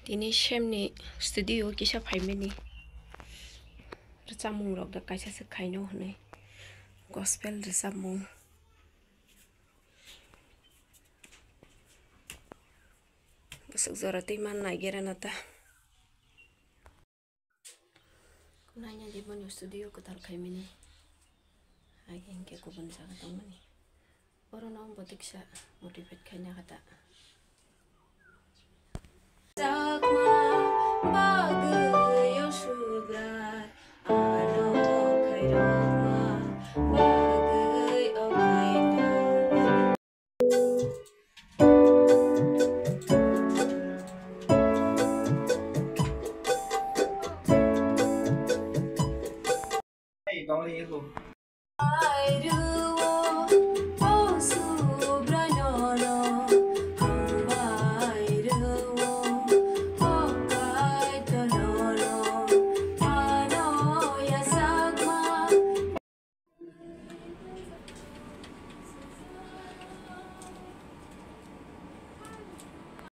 Tini shemni studio kisa faimeni. Recamung rok da kaisa se khaino hne. Gospel recamung. Besok zora timan naigera nata. Kunanya di bawah studio ketar khaimeni. Ageng ke kubun jaga tangmani. Orang naon botik sa motivate khaina kata.